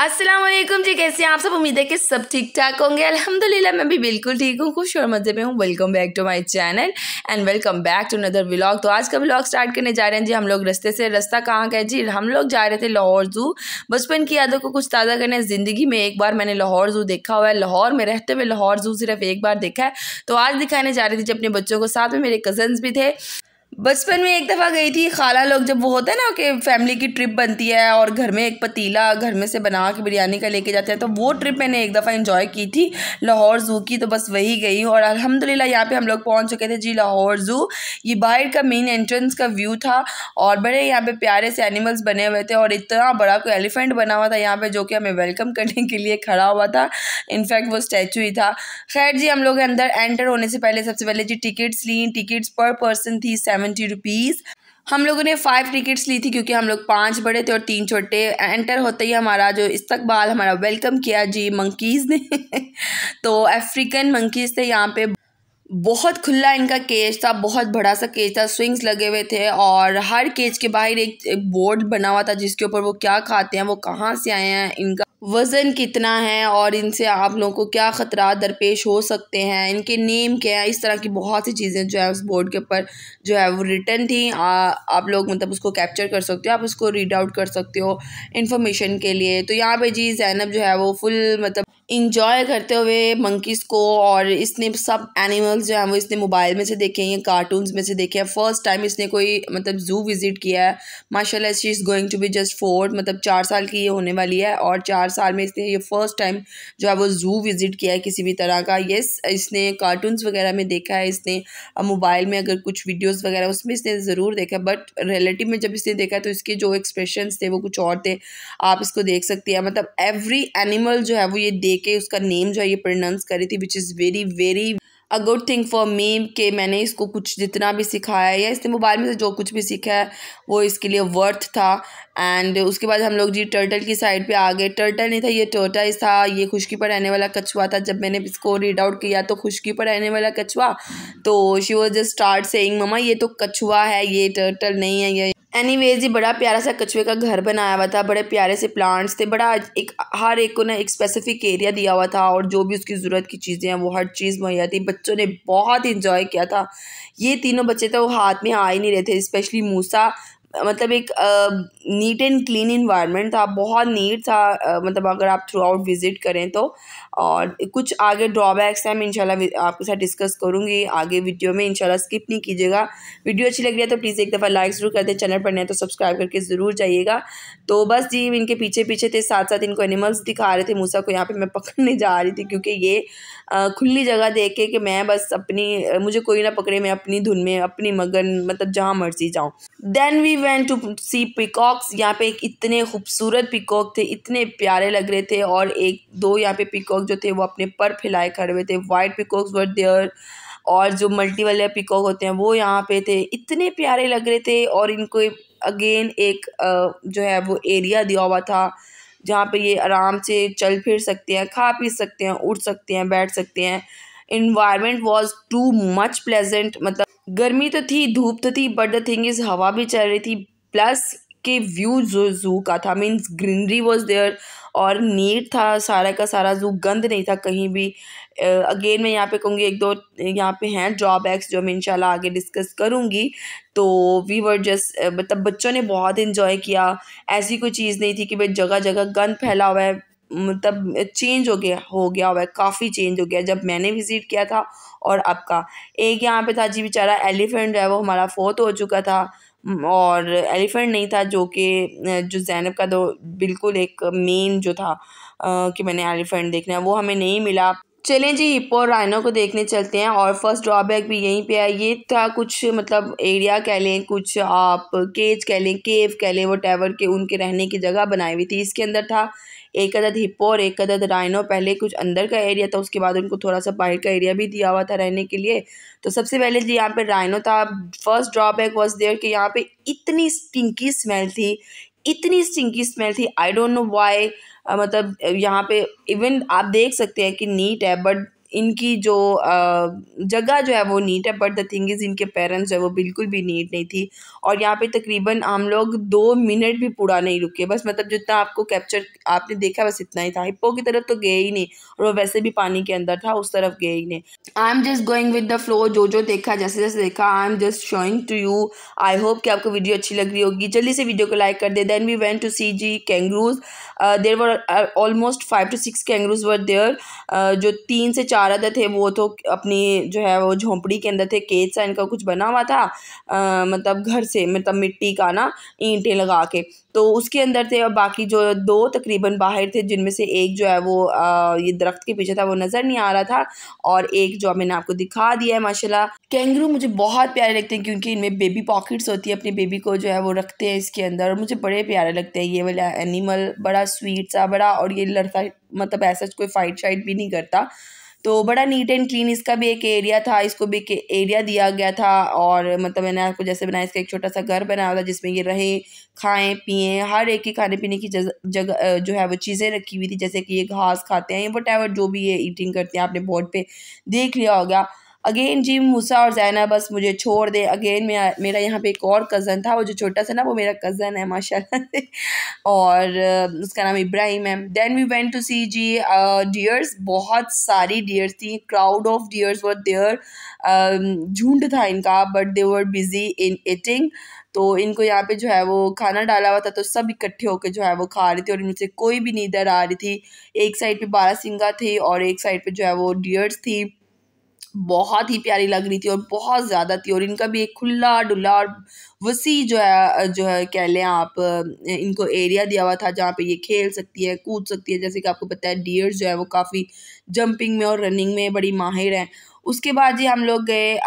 अस्सलाम वालेकुम जी, कैसे हैं आप सब। उम्मीद है कि सब ठीक ठाक होंगे। अल्हम्दुलिल्लाह मैं भी बिल्कुल ठीक हूँ, खुश और मज़े में हूँ। Welcome back to my channel and welcome back to another vlog. तो आज का व्लॉग स्टार्ट करने जा रहे हैं जी हम लोग रास्ता कहाँ का है जी। हम लोग जा रहे थे लाहौर ज़ू। बचपन की यादों को कुछ ताज़ा करने। ज़िंदगी में एक बार मैंने लाहौर ज़ू देखा हुआ है, लाहौर में रहते हुए लाहौर ज़ू सिर्फ एक बार देखा है। तो आज दिखाने जा रही थी जी अपने बच्चों को, साथ में मेरे कज़न्स भी थे। बचपन में एक दफ़ा गई थी खाला लोग, जब वो होता है ना कि फैमिली की ट्रिप बनती है और घर में एक पतीला घर में से बना के बिरयानी का लेके जाते हैं, तो वो ट्रिप मैंने एक दफ़ा एंजॉय की थी लाहौर ज़ू की। तो बस वही गई हूँ और अल्हम्दुलिल्लाह यहाँ पे हम लोग पहुँच चुके थे जी लाहौर ज़ू। ये बाहर का मेन एंट्रेंस का व्यू था और बड़े यहाँ पे प्यारे से एनिमल्स बने हुए थे और इतना बड़ा कोई एलिफेंट बना हुआ था यहाँ पे, जो कि हमें वेलकम करने के लिए खड़ा हुआ था। इनफैक्ट वो स्टैचू ही था। खैर जी, हम लोग अंदर एंटर होने से पहले सबसे पहले जी टिकट्स ली। टिकट्स पर पर्सन थी 70 रुपीज़। हम लोगों ने 5 टिकट्स ली थी क्योंकि हम लोग 5 बड़े थे और 3 छोटे। एंटर होते ही हमारा जो इस्तकबाल, हमारा वेलकम किया जी मंकीज़ ने तो अफ्रीकन मंकीज़ थे यहाँ पे। बहुत खुला इनका केज था, बहुत बड़ा सा केज था, स्विंग्स लगे हुए थे और हर केज के बाहर एक बोर्ड बना हुआ था जिसके ऊपर वो क्या खाते हैं, वो कहाँ से आए हैं, इनका वज़न कितना है और इनसे आप लोगों को क्या ख़तरात दरपेश हो सकते हैं, इनके नेम क्या है, इस तरह की बहुत सी चीज़ें जो है उस बोर्ड के ऊपर जो है वो रिटन थी। आप लोग मतलब उसको कैप्चर कर सकते हो, आप उसको रीड आउट कर सकते हो इन्फॉर्मेशन के लिए। तो यहाँ पे जी ज़ैनब जो है वो फुल मतलब इंजॉय करते हुए मंकीज़ को, और इसने सब एनिमल्स जो हैं वो इसने मोबाइल में से देखे हैं, कार्टून्स में से देखे हैं। फ़र्स्ट टाइम इसने कोई मतलब ज़ू विज़िट किया है। माशाल्लाह she is going to be just 4, मतलब 4 साल की ये होने वाली है और 4 साल में इसने ये फ़र्स्ट टाइम जो है वो ज़ू विज़िट किया है किसी भी तरह का। येस, इसने कार्टून्स वगैरह में देखा है, इसने मोबाइल में अगर कुछ वीडियोज़ वगैरह उसमें इसने ज़रूर देखा है, बट रियलिटी में जब इसने देखा तो इसके जो एक्सप्रेशंस थे वो कुछ और थे। आप इसको देख सकती हैं, मतलब एवरी एनिमल जो है वो ये देख के उसका नेम जो है ये प्रोनाउंस करी थी, which is very very a good thing for me कि मैंने इसको कुछ जितना भी सिखाया है या इसने मोबाइल में से जो कुछ भी सीखा है वो इसके लिए वर्थ था। एंड उसके बाद हम लोग जी टर्टल की साइड पे आ गए। टर्टल नहीं था, ये टोर्टाइज था। ये खुशकी पर रहने वाला कछुआ था। जब मैंने इसको रीड आउट किया तो खुशकी पर रहने वाला कछुआ, तो she was just start saying mamma ये तो कछुआ है, ये टर्टल नहीं है। ये एनीवेज ये बड़ा प्यारा सा कछुए का घर बनाया हुआ था, बड़े प्यारे से प्लांट्स थे, बड़ा एक हर एक को ना एक स्पेसिफिक एरिया दिया हुआ था और जो भी उसकी ज़रूरत की चीज़ें हैं वो हर चीज़ मुहैया थी। बच्चों ने बहुत इंजॉय किया था। ये तीनों बच्चे तो हाथ में आ ही नहीं रहे थे, स्पेशली मूसा। मतलब एक नीट एंड क्लीन इन्वायरमेंट था, बहुत नीट था। मतलब अगर आप थ्रू आउट विज़िट करें तो। और कुछ आगे ड्रॉबैक्स हैं, मैं इंशाल्लाह आपके साथ डिस्कस करूँगी आगे वीडियो में, इंशाल्लाह स्किप नहीं कीजिएगा। वीडियो अच्छी लग रही है तो प्लीज़ एक दफ़ा लाइक ज़रूर कर दें, चैनल पर नए तो सब्सक्राइब करके ज़रूर जाइएगा। तो बस जी इनके पीछे पीछे थे, साथ साथ इनको एनिमल्स दिखा रहे थे। मूसा को यहाँ पे मैं पकड़ने जा रही थी क्योंकि ये खुली जगह देख के कि मैं बस अपनी मुझे कोई ना पकड़े, मैं अपनी धुन में अपनी मगन, मतलब जहाँ मर्जी जाऊँ। Then we went to see peacocks. यहाँ पे इतने खूबसूरत पिकॉक थे, इतने प्यारे लग रहे थे और एक दो यहाँ पे पिकॉक जो थे वो अपने पर फैलाए खड़े हुए थे। वाइट पिकॉक्स वर देयर और जो मल्टी वाले पिकॉक होते हैं वो यहाँ पे थे, इतने प्यारे लग रहे थे। और इनको अगेन एक जो है वो एरिया दिया हुआ था जहाँ पे ये आराम से चल फिर सकते हैं, खा पी सकते हैं, उड़ सकते हैं, बैठ सकते हैं। Environment was too much pleasant, मतलब गर्मी तो थी, धूप तो थी, बट द थिंग इज़ हवा भी चल रही थी, प्लस के व्यू जो ज़ू का था मीन्स ग्रीनरी वॉज देयर और नीट था सारा का सारा ज़ू, गंद नहीं था कहीं भी। अगेन मैं यहाँ पे कहूँगी एक दो यहाँ पे हैं ड्रॉबैक्स जो मैं इंशाल्लाह आगे डिस्कस करूँगी। तो वी वर जस्ट मतलब बच्चों ने बहुत इन्जॉय किया। ऐसी कोई चीज़ नहीं थी कि भाई जगह जगह गंद फैला हुआ है, मतलब चेंज हो गया हुआ है, काफ़ी चेंज हो गया जब मैंने विज़िट किया था और अब का। एक यहाँ पे था जी बेचारा एलिफेंट जो है वो हमारा फोत हो चुका था और एलिफेंट नहीं था जो कि जो ज़ैनब का तो बिल्कुल एक मेन जो था कि मैंने एलिफेंट देखना है वो हमें नहीं मिला। चलें जी हिप्पो और राइनो को देखने चलते हैं। और फर्स्ट ड्रॉबैक भी यहीं पे है, ये था कुछ मतलब एरिया कह लें, कुछ आप केज कह लें, केव कह लें, व्हाटएवर के उनके रहने की जगह बनाई हुई थी। इसके अंदर था एक अदद हिप्पो और एक अदद राइनो। पहले कुछ अंदर का एरिया था, उसके बाद उनको थोड़ा सा बाहर का एरिया भी दिया हुआ था रहने के लिए। तो सबसे पहले जी यहाँ पे राइनो था। फर्स्ट ड्रॉबैक वॉज देयर कि यहाँ पे इतनी स्टिंकी स्मेल थी, इतनी स्टिंकी स्मेल थी, आई डोंट नो वाई। मतलब यहाँ पे इवन आप देख सकते हैं कि नीट है बट इनकी जो जगह जो है वो नीट है, बट द थिंग इज़ इनके पेरेंट्स जो है वो बिल्कुल भी नीट नहीं थी। और यहाँ पे तकरीबन हम लोग 2 मिनट भी पूरा नहीं रुके, बस मतलब जितना आपको कैप्चर आपने देखा बस इतना ही था। हिप्पो की तरफ तो गए ही नहीं, और वो वैसे भी पानी के अंदर था, उस तरफ गए ही नहीं। I am just going with the flow, जो देखा जैसे जैसे देखा I am just showing to you. I hope कि आपको वीडियो अच्छी लग रही होगी। जल्दी से वीडियो को लाइक कर दे। Then we went to see the kangaroos. There were almost 5 to 6 kangaroos were there. जो 3 से 4 अदर थे वो तो अपनी जो है वो झोंपड़ी के अंदर थे। केज सा इनका कुछ बना हुआ था, मतलब घर से, मतलब मिट्टी का ना, ईंटें लगा के, तो उसके अंदर थे। और बाकी जो 2 तकरीबन बाहर थे, जिनमें से एक जो है वो ये दरख्त के पीछे था, वो नज़र नहीं आ रहा था, और एक जो मैंने आपको दिखा दिया है। माशाल्लाह कैंगरू मुझे बहुत प्यारे लगते हैं, क्योंकि इनमें बेबी पॉकेट्स होती है, अपनी बेबी को जो है वो रखते हैं इसके अंदर, और मुझे बड़े प्यारे लगते हैं ये वाला एनिमल। बड़ा स्वीट सा, बड़ा, और ये लड़ता, मतलब ऐसा कोई फाइट शाइट भी नहीं करता, तो बड़ा नीट एंड क्लीन। इसका भी एक एरिया था, इसको भी एक एरिया दिया गया था, और मतलब मैंने आपको जैसे बनाया, इसका एक छोटा सा घर बनाया हुआ था जिसमें ये रहे, खाएं पिएं, हर एक की खाने पीने की जगह जो है वो चीज़ें रखी हुई थी, जैसे कि ये घास खाते हैं, वट जो भी ये ईटिंग करते हैं, आपने बोर्ड पे देख लिया होगा। अगेन जी मूसा और जैना बस मुझे छोड़ दे। अगेन मेरा यहाँ पे एक और कज़न था, वो जो छोटा सा ना, वो मेरा कज़न है माशाल्लाह से, और उसका नाम इब्राहिम है। Then we went to see the deers. बहुत सारी डियर्स थी, crowd of deers were there. झुंड था इनका, but they were busy in eating. तो इनको यहाँ पे जो है वो खाना डाला हुआ था, तो सब इकट्ठे होकर जो है वो खा रहे थे, और इनमें से कोई भी नहीं इधर आ रही थी। एक साइड पे बारहसिंगा थी, और एक साइड पे जो है वो डियर्स थी। बहुत ही प्यारी लग रही थी, और बहुत ज़्यादा थी, और इनका भी एक खुला डुला और वसी जो है कह लें आप, इनको एरिया दिया हुआ था जहाँ पे ये खेल सकती है, कूद सकती है। जैसे कि आपको पता है डियर्स जो है वो काफ़ी जंपिंग में और रनिंग में बड़ी माहिर हैं। उसके बाद जी हम लोग गए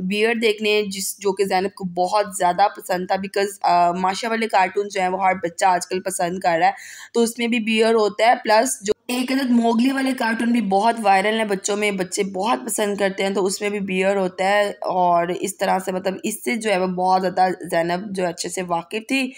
बियर देखने, जो कि ज़ैनब को बहुत ज़्यादा पसंद था, बिकॉज माशा वाले कार्टून जो है वो हर बच्चा आजकल पसंद कर रहा है, तो उसमें भी बियर होता है। प्लस जो एक अदद मोगली वाले कार्टून भी बहुत वायरल है बच्चों में, बच्चे बहुत पसंद करते हैं, तो उसमें भी बियर होता है। और इस तरह से मतलब इससे जो है वो बहुत ज़्यादा ज़ैनब जो अच्छे से वाकिफ़ थी।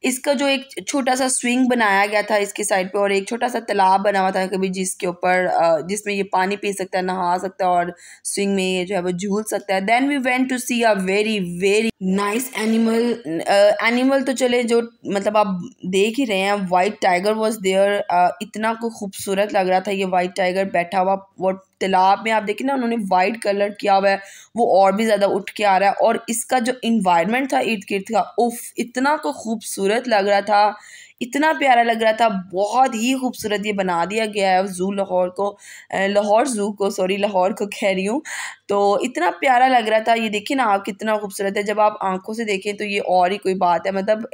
इसका जो एक छोटा सा स्विंग बनाया गया था इसकी साइड पे, और एक छोटा सा तालाब बना हुआ था कभी, जिसके ऊपर जिसमें ये पानी पी सकता है, नहा सकता है, और स्विंग में ये जो है वो झूल सकता है। Then we went to see a very very nice animal तो चले, जो मतलब आप देख ही रहे हैं, वाइट टाइगर वॉज देयर। इतना को खूबसूरत लग रहा था ये वाइट टाइगर बैठा हुआ, वो तालाब में आप देखें ना, उन्होंने वाइट कलर किया हुआ है, वो और भी ज़्यादा उठ के आ रहा है। और इसका जो इन्वायरमेंट था इर्द गिर्द का, उफ, इतना को खूबसूरत लग रहा था, इतना प्यारा लग रहा था, बहुत ही खूबसूरत ये बना दिया गया है ज़ू लाहौर को, लाहौर ज़ू को, सॉरी लाहौर को कह रही हूँ। तो इतना प्यारा लग रहा था, ये देखिए ना आप, कितना खूबसूरत है। जब आप आंखों से देखें तो ये और ही कोई बात है, मतलब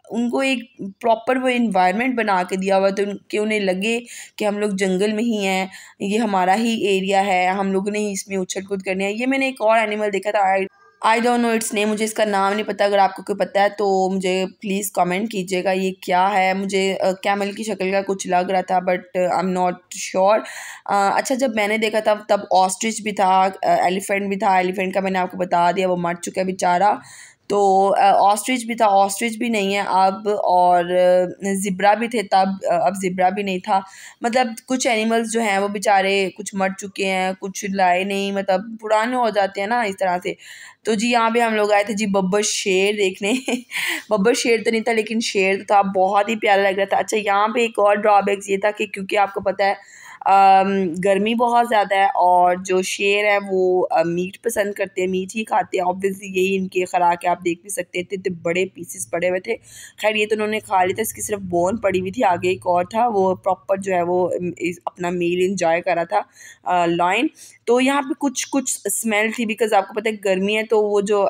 उनको एक प्रॉपर वो इन्वायरमेंट बना के दिया हुआ, तो कि उन्हें लगे कि हम लोग जंगल में ही हैं, ये हमारा ही एरिया है, हम लोगों ने ही इसमें उछल कूद करनी है। ये मैंने एक और एनिमल देखा था, I don't know it's name, मुझे इसका नाम नहीं पता। अगर आपको कोई पता है तो मुझे प्लीज़ कमेंट कीजिएगा ये क्या है। मुझे कैमल की शक्ल का कुछ लग रहा था, but I am not sure. अच्छा, जब मैंने देखा था तब ऑस्ट्रिच भी था, एलिफेंट भी था। एलिफेंट का मैंने आपको बता दिया, वो मर चुका है बेचारा। तो ऑस्ट्रिच भी था, ऑस्ट्रिच भी नहीं है अब, और ज़िब्रा भी थे तब, अब ज़िब्रा भी नहीं था। मतलब कुछ एनिमल्स जो हैं वो बेचारे कुछ मर चुके हैं, कुछ लाए नहीं, मतलब पुराने हो जाते हैं ना इस तरह से। तो जी यहाँ पे हम लोग आए थे जी बब्बर शेर देखने बब्बर शेर तो नहीं था, लेकिन शेर तो था, बहुत ही प्यारा लग रहा था। अच्छा, यहाँ पे एक और ड्रॉबैक्स ये था कि क्योंकि आपको पता है गर्मी बहुत ज़्यादा है, और जो शेर है वो मीट पसंद करते हैं, मीट ही खाते हैं। ऑब्वियसली यही इनकी खुराक है, आप देख भी सकते हैं, इतने बड़े पीसेस पड़े हुए थे। खैर ये तो उन्होंने खा लिया था, इसकी सिर्फ बोन पड़ी हुई थी। आगे एक और था, वो प्रॉपर जो है वो अपना मील इंजॉय कर रहा था, लॉइन। तो यहाँ पे कुछ कुछ स्मेल थी, बिकॉज आपको पता है गर्मी है, तो वो जो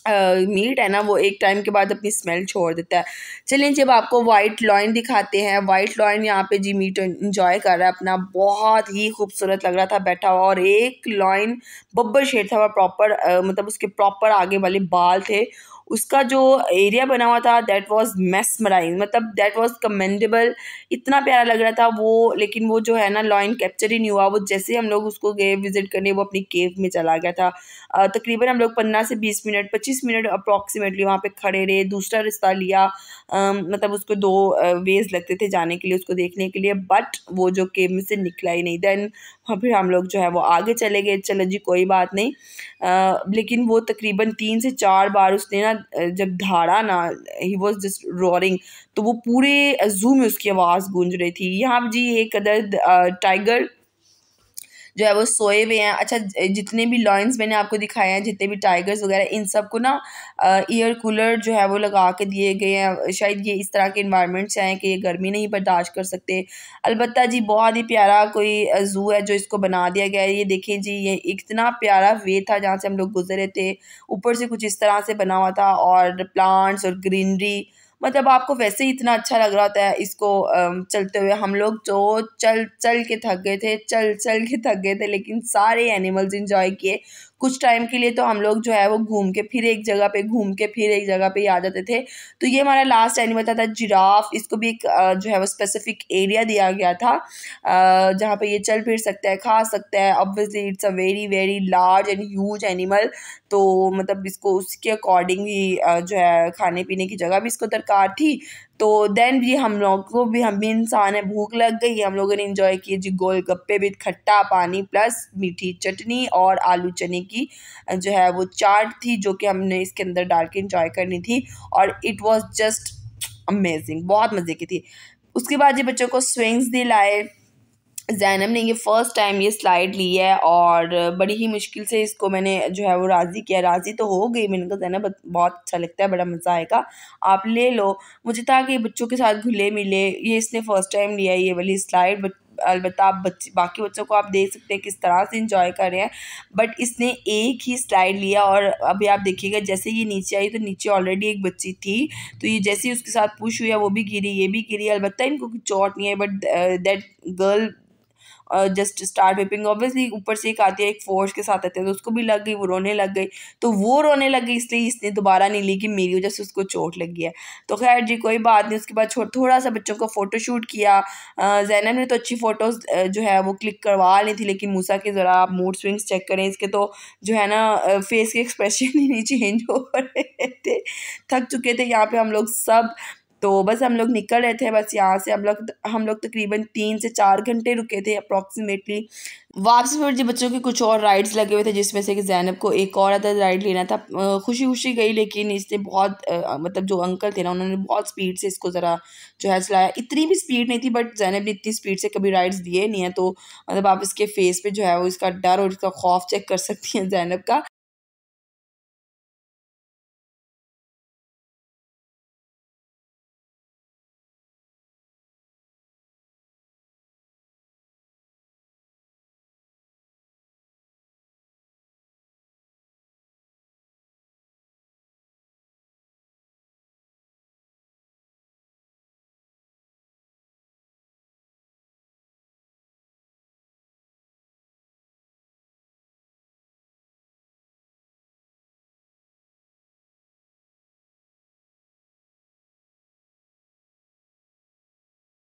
मीट है ना, वो एक टाइम के बाद अपनी स्मेल छोड़ देता है। चलिए, जब आपको वाइट लॉइन दिखाते हैं, वाइट लॉइन यहाँ पे जी मीट इंजॉय कर रहा है अपना, बहुत ही खूबसूरत लग रहा था बैठा हुआ। और एक लॉइन बब्बर शेर था, वो प्रॉपर मतलब उसके प्रॉपर आगे वाले बाल थे, उसका जो एरिया बना हुआ था दैट वाज मेस्मराइजिंग, मतलब दैट वाज कमेंडेबल। इतना प्यारा लग रहा था वो, लेकिन वो जो है ना लॉयन कैप्चर ही नहीं हुआ। वो जैसे हम लोग उसको गए विजिट करने, वो अपनी केव में चला गया था। तकरीबन हम लोग 15 से 20 मिनट 25 मिनट अप्रॉक्सीमेटली वहाँ पे खड़े रहे, दूसरा रास्ता लिया। मतलब उसको 2 वेज लगते थे जाने के लिए, उसको देखने के लिए, बट वो जो केव में से निकला ही नहीं। देन फिर हम लोग जो है वो आगे चले गए, चलो जी कोई बात नहीं। लेकिन वो तकरीबन 3 से 4 बार उसने ना जब धाड़ा ना, ही वॉज जस्ट रोअरिंग, तो वो पूरे ज़ू में उसकी आवाज़ गूंज रही थी। यहाँ जी एक अदर टाइगर जो है वो सोए हुए हैं। अच्छा, जितने भी लॉयंस मैंने आपको दिखाए हैं, जितने भी टाइगर्स वगैरह, इन सब को ना एयर कूलर जो है वो लगा के दिए गए हैं। शायद ये इस तरह के इन्वायरमेंट से हैं कि ये गर्मी नहीं बर्दाश्त कर सकते। अलबत्ता जी बहुत ही प्यारा कोई ज़ू है जो इसको बना दिया गया है। ये देखें जी, ये इतना प्यारा वे था जहाँ से हम लोग गुजरे थे, ऊपर से कुछ इस तरह से बना हुआ था, और प्लांट्स और ग्रीनरी, मतलब आपको वैसे ही इतना अच्छा लग रहा होता है इसको चलते हुए। हम लोग जो चल चल के थक गए थे, चल चल के थक गए थे, लेकिन सारे एनिमल्स इंजॉय किए। कुछ टाइम के लिए तो हम लोग जो है वो घूम के फिर एक जगह पे, घूम के फिर एक जगह पे ही आ जाते थे। तो ये हमारा लास्ट एनिमल था जिराफ। इसको भी एक जो है वो स्पेसिफिक एरिया दिया गया था जहाँ पे ये चल फिर सकता है, खा सकता है। Obviously it's a very very large and huge animal, तो मतलब इसको उसके अकॉर्डिंग ही जो है खाने पीने की जगह भी इसको दरकार थी। तो देन भी हम लोग को भी, हम भी इंसान है, भूख लग गई, हम लोगों ने इंजॉय किए जी गोलगप्पे विद खट्टा पानी प्लस मीठी चटनी और आलू चने की जो है वो चाट थी, जो कि हमने इसके अंदर डाल के इंजॉय करनी थी, और इट वाज जस्ट अमेजिंग, बहुत मज़े की थी। उसके बाद ये बच्चों को स्विंग्स दिलाए। ज़ैनब ने ये फ़र्स्ट टाइम ये स्लाइड ली है, और बड़ी ही मुश्किल से इसको मैंने जो है वो राज़ी किया। राज़ी तो हो गई, मैंने कहा ज़ैनब बहुत अच्छा लगता है, बड़ा मज़ा आएगा, आप ले लो। मुझे था कि बच्चों के साथ घुले मिले, ये इसने फ़र्स्ट टाइम लिया है ये वाली स्लाइड। बट अलबत्ता आप बाकी बच्चों को आप देख सकते हैं किस तरह से इंजॉय कर रहे हैं, बट इसने एक ही स्लाइड लिया। और अभी आप देखिएगा जैसे ये नीचे आई, तो नीचे ऑलरेडी एक बच्ची थी, तो ये जैसे ही उसके साथ पुश हुआ वो भी गिरी, ये भी गिरी। अलबत्ता इनको कुछ चोट नहीं है, but that girl just start vaping. Obviously ऊपर से एक आती है, एक फोर्स के साथ आती है, तो उसको भी लग गई, वो रोने लग गई। तो वो रोने लग गई इसलिए इसने दोबारा नहीं ली कि मेरी वजह से उसको चोट लगी है। तो खैर जी कोई बात नहीं। उसके बाद थोड़ा सा बच्चों को फ़ोटो शूट किया। ज़ैनब ने तो अच्छी फ़ोटोज़ जो है वो क्लिक करवा ली थी, लेकिन मूसा के ज़रा आप मूड स्विंग्स चेक करें इसके, तो जो है ना फेस के एक्सप्रेशन ही नहीं चेंज हो रहे थे, थक चुके थे यहाँ पे हम लोग सब। तो बस हम लोग निकल रहे थे, बस यहाँ से हम लोग तकरीबन 3 से 4 घंटे रुके थे अप्रॉक्सीमेटली। वापसी पर जी बच्चों के कुछ और राइड्स लगे हुए थे, जिसमें से कि ज़ैनब को एक और अदर राइड लेना था। खुशी खुशी गई, लेकिन इसने बहुत मतलब जो अंकल थे ना, उन्होंने बहुत स्पीड से इसको ज़रा जो है चलाया। इतनी भी स्पीड नहीं थी, बट ज़ैनब ने इतनी स्पीड से कभी राइड्स दिए नहीं है, तो मतलब आप इसके फेस पे जो है वो इसका डर और इसका खौफ चेक कर सकती हैं ज़ैनब का।